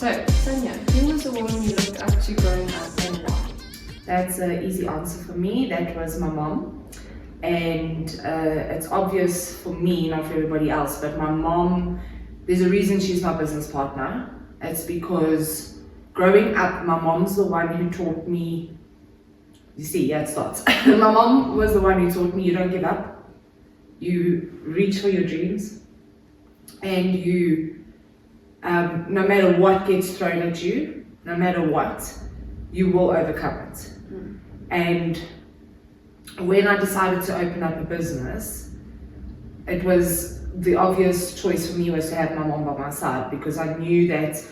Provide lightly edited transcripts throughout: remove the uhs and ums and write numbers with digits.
So, Sonia, who was the woman you looked up to growing up and why? That's an easy answer for me. That was my mom. And it's obvious for me, not for everybody else, but my mom, there's a reason she's my business partner. It's because growing up, my mom's the one who taught me, you see, yeah, it starts. My mom was the one who taught me you don't give up, you reach for your dreams, and you, no matter what gets thrown at you, no matter what, you will overcome it. And when I decided to open up a business, it was the obvious choice for me was to have my mom by my side, because I knew that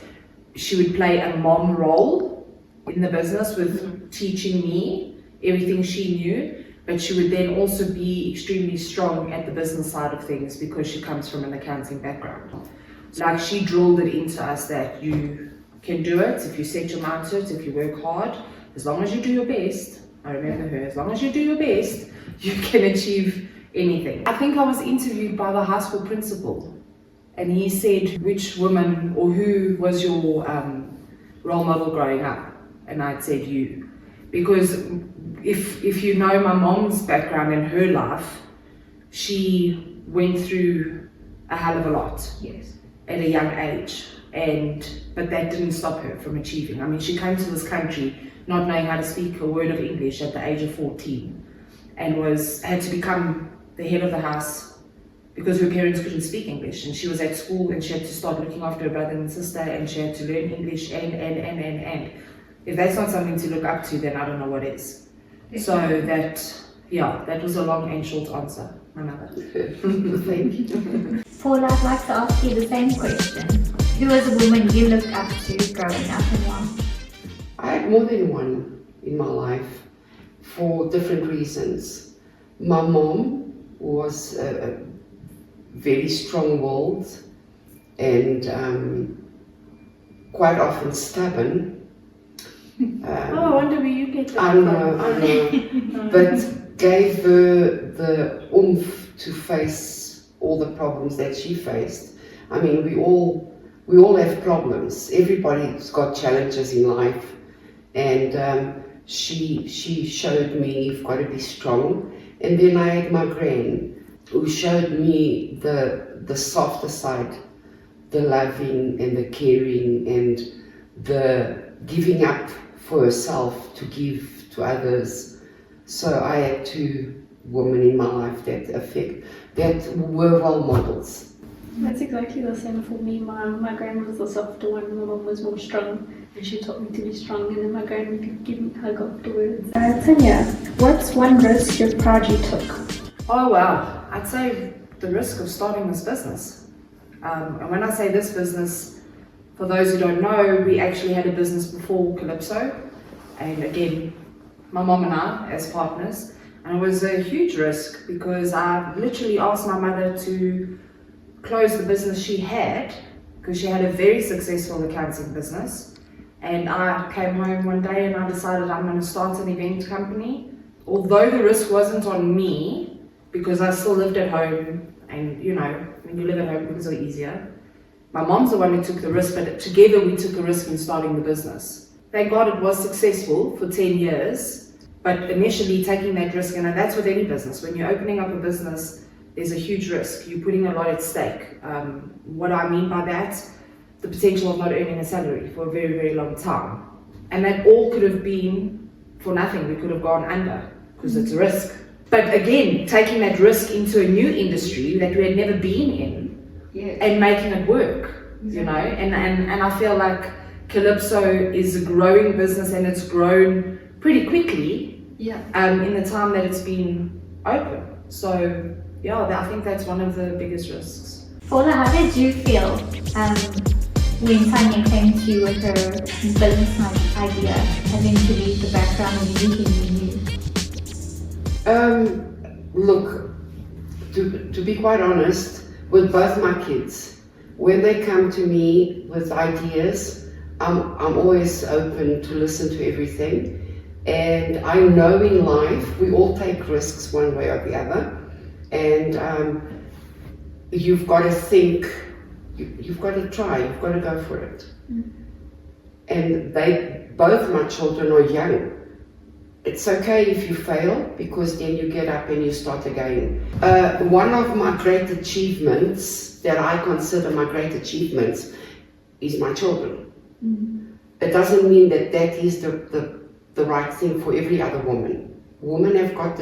she would play a mom role in the business with teaching me everything she knew, but she would then also be extremely strong at the business side of things because she comes from an accounting background. Like, she drilled it into us that you can do it if you set your mind to it, if you work hard, as long as you do your best. I remember her, as long as you do your best, you can achieve anything. I think I was interviewed by the high school principal, and he said, which woman or who was your role model growing up? And I'd said you. Because if you know my mom's background and her life, she went through a hell of a lot. Yes. At a young age, but that didn't stop her from achieving. I mean, she came to this country not knowing how to speak a word of English at the age of 14, and had to become the head of the house because her parents couldn't speak English, and she was at school and she had to start looking after her brother and sister, and she had to learn English and. If that's not something to look up to, then I don't know what is. So that was a long and short answer, my mother. Thank you. Paula, I'd like to ask you the same question. Who was a woman you looked up to growing up and why? I had more than one in my life for different reasons. My mom was very strong-willed and quite often stubborn. I wonder where you get that I know. But gave her the oomph to face all the problems that she faced. I mean, we all have problems. Everybody's got challenges in life. And she showed me you've got to be strong. And then I had my gran, who showed me the softer side, the loving and the caring and the giving up for herself to give to others. So I had two women in my life that were role models. That's exactly the same for me. My grandma was the softer one, my mom was more strong, and she taught me to be strong, and then my grandma could give me a hug afterwards. Sonia, what's one risk you're proud you took? Oh wow, I'd say the risk of starting this business. And when I say this business, for those who don't know, we actually had a business before Calypso, and again, my mom and I as partners, and it was a huge risk because I literally asked my mother to close the business she had, because she had a very successful accounting business, and I came home one day and I decided I'm going to start an event company. Although the risk wasn't on me, because I still lived at home, and you know, when you live at home things are easier. My mom's the one who took the risk, but together we took a risk in starting the business. Thank God it was successful for 10 years, but initially taking that risk, and that's with any business, when you're opening up a business, there's a huge risk. You're putting a lot at stake. What I mean by that, the potential of not earning a salary for a very, very long time. And that all could have been for nothing. We could have gone under because it's a risk. But again, taking that risk into a new industry that we had never been in, and making it work, you know, and I feel like Calypso is a growing business, and it's grown pretty quickly in the time that it's been open. So yeah, I think that's one of the biggest risks. Paula, how did you feel when Sonia came to you with her business idea, having to leave the background and everything you knew? Look, to be quite honest, with both my kids, when they come to me with ideas, I'm always open to listen to everything. And I know in life we all take risks one way or the other, and you've got to think, you've got to try, you've got to go for it. and both my children are young. It's okay if you fail, because then you get up and you start again. One of my great achievements, that I consider my great achievements, is my children. It doesn't mean that that is the right thing for every other woman. Women have got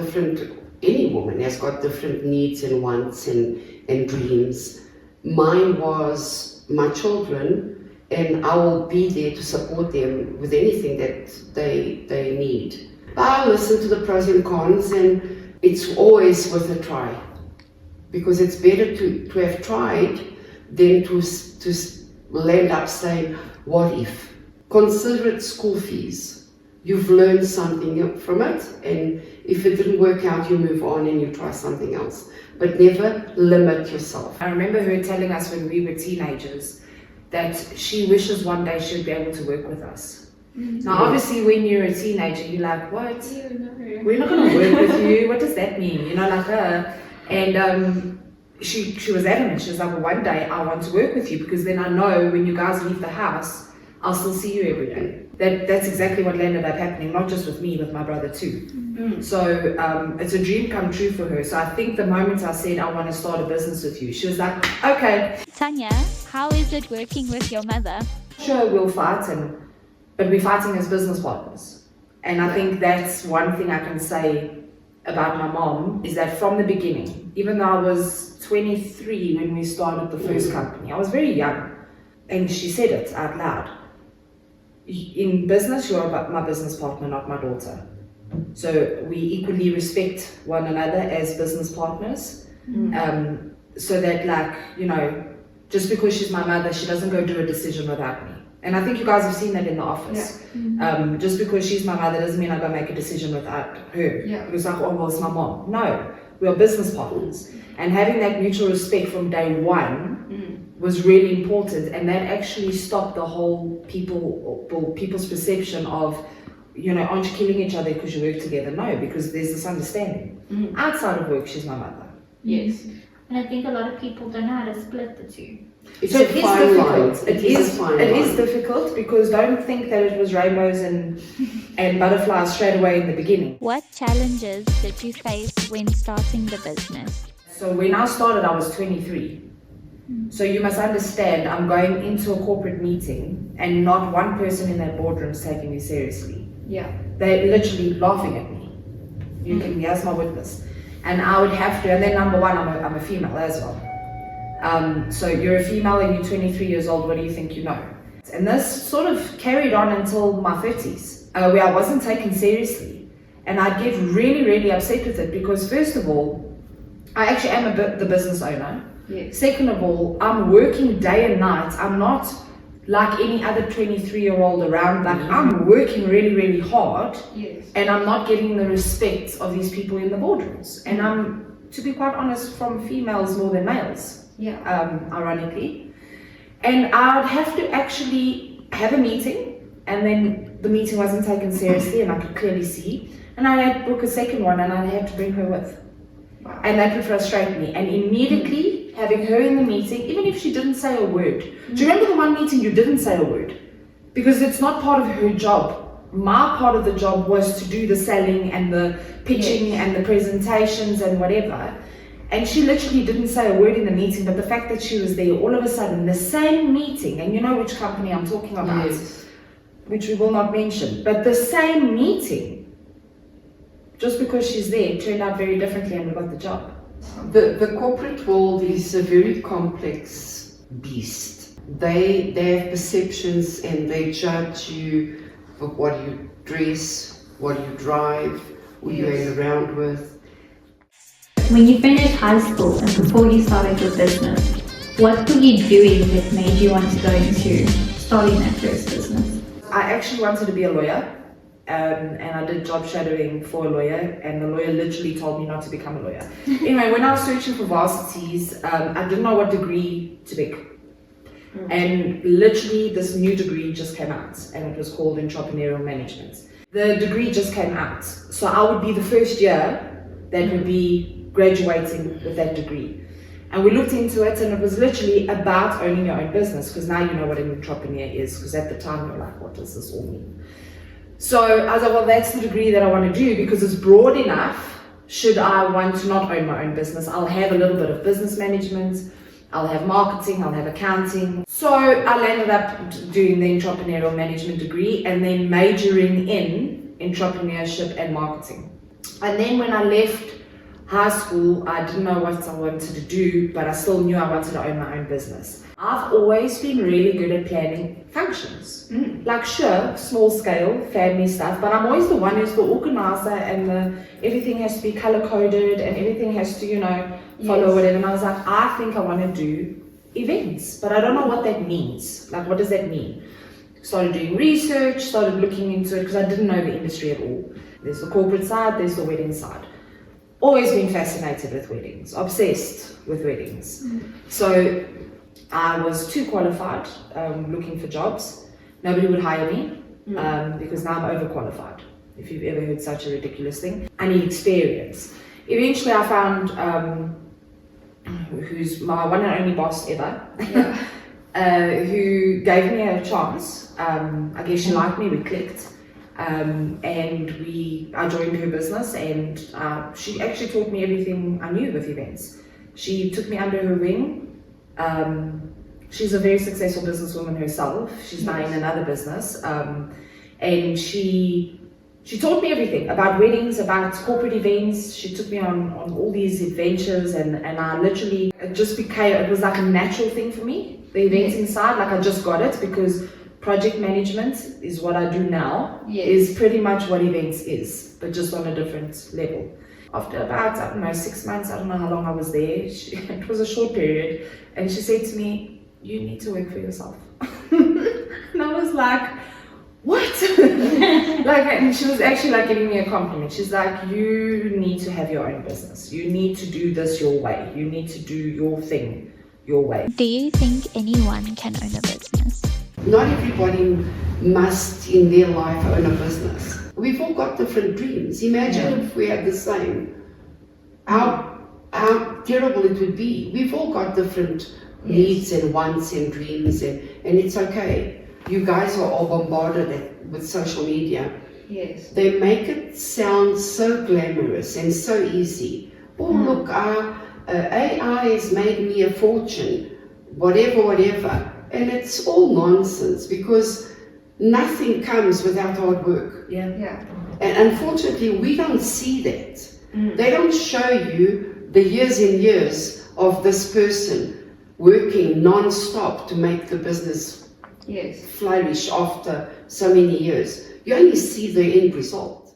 any woman has got different needs and wants and dreams. Mine was my children, and I will be there to support them with anything that they need. I listen to the pros and cons, and it's always worth a try, because it's better to have tried than to land up saying, what if? Consider it school fees. You've learned something from it, and if it didn't work out, you move on and you try something else. But never limit yourself. I remember her telling us when we were teenagers that she wishes one day she'd be able to work with us. Now, obviously, when you're a teenager, you're like, what? We're not going to work with you. What does that mean? You know, like her. And she was adamant. She was like, well, one day I want to work with you, because then I know when you guys leave the house, I'll still see you every day. That's exactly what ended up happening, not just with me, with my brother too. So it's a dream come true for her. So I think the moment I said, I want to start a business with you, she was like, okay. Tanya, how is it working with your mother? Sure, we'll fight, but we're fighting as business partners. And I think that's one thing I can say about my mom, is that from the beginning, even though I was 23 when we started the first company, I was very young, and she said it out loud. In business, you're my business partner, not my daughter. So we equally respect one another as business partners. So that, like, you know, just because she's my mother, she doesn't go do a decision without me. And I think you guys have seen that in the office. Just because she's my mother doesn't mean I go make a decision without her. It was like, oh, well, it's my mom. No, we are business partners. And having that mutual respect from day one was really important, and that actually stopped the whole people's perception of, you know, aren't you killing each other because you work together? No, because there's this understanding. Outside of work, she's my mother. Yes. And I think a lot of people don't know how to split the two. It's so a it is fine difficult. line. It is difficult, because don't think that it was rainbows and butterflies straight away in the beginning. What challenges did you face when starting the business? So when I started, I was 23. So you must understand, I'm going into a corporate meeting and not one person in that boardroom is taking me seriously. They're literally laughing at me. You can, here's my witness. And I would have to, and then number one, I'm a female as well. So you're a female and you're 23 years old, what do you think you know? And this sort of carried on until my 30s, where I wasn't taken seriously. And I'd get really, really upset with it, because first of all, I actually am the business owner. Second of all, I'm working day and night. I'm not like any other 23-year-old around. Like, I'm working really, really hard, and I'm not getting the respect of these people in the boardrooms. And I'm, to be quite honest, from females more than males, ironically. And I'd have to actually have a meeting, and then the meeting wasn't taken seriously, and I could clearly see. And I had to book a second one, and I had to bring her with. And that would frustrate me. And immediately, having her in the meeting, even if she didn't say a word. Do you remember the one meeting you didn't say a word? Because it's not part of her job. My part of the job was to do the selling and the pitching and the presentations and whatever. And she literally didn't say a word in the meeting, but the fact that she was there, all of a sudden, the same meeting, and you know which company I'm talking about, which we will not mention, but the same meeting, just because she's there, turned out very differently, and we got the job. The corporate world is a very complex beast. They have perceptions, and they judge you for what you dress, what you drive, who you hang around with. When you finished high school and before you started your business, what were you doing that made you want to go into starting that first business? I actually wanted to be a lawyer. And I did job shadowing for a lawyer, and the lawyer literally told me not to become a lawyer. Anyway, when I was searching for varsities, I didn't know what degree to pick. And literally this new degree just came out, and it was called Entrepreneurial Management. The degree just came out, so I would be the first year that would be graduating with that degree. And we looked into it, and it was literally about owning your own business, because now you know what an entrepreneur is, because at the time you're like, what does this all mean? So I was like, well, that's the degree that I want to do, because it's broad enough. Should I want to not own my own business, I'll have a little bit of business management, I'll have marketing, I'll have accounting. So I landed up doing the entrepreneurial management degree and then majoring in entrepreneurship and marketing. And then when I left high school, I didn't know what I wanted to do, but I still knew I wanted to own my own business. I've always been really good at planning functions. Like sure, small scale, family stuff, but I'm always the one who's the organizer, and everything has to be color coded and everything has to, follow whatever. And I was like, I think I want to do events, but I don't know what that means. Like, what does that mean? Started doing research, started looking into it, because I didn't know the industry at all. There's the corporate side, there's the wedding side. Always been fascinated with weddings, obsessed with weddings. So I was too qualified, looking for jobs. Nobody would hire me, because now I'm overqualified, if you've ever heard such a ridiculous thing. I need experience. Eventually I found who's my one and only boss ever, who gave me a chance. I guess she liked me, we clicked. And I joined her business, and she actually taught me everything I knew with events. She took me under her wing. She's a very successful businesswoman herself. She's now in another business, and she taught me everything about weddings, about corporate events. She took me on all these adventures, and I literally, it was like a natural thing for me, the events inside. Like I just got it, because project management is what I do now, is pretty much what events is, but just on a different level. After about, 6 months, I don't know how long I was there, it was a short period, and she said to me, you need to work for yourself. And I was like, what? And she was actually giving me a compliment. She's like, you need to have your own business. You need to do this your way. You need to do your thing your way. Do you think anyone can own a business? Not everybody must in their life own a business. We've all got different dreams. Imagine if we had the same. How terrible it would be. We've all got different needs and wants and dreams, and it's okay. You guys are all bombarded with social media. Yes. They make it sound so glamorous and so easy. Oh, look, AI has made me a fortune, whatever. And it's all nonsense, because nothing comes without hard work. Yeah. And unfortunately, we don't see that. They don't show you the years and years of this person working non-stop to make the business flourish after so many years. You only see the end result.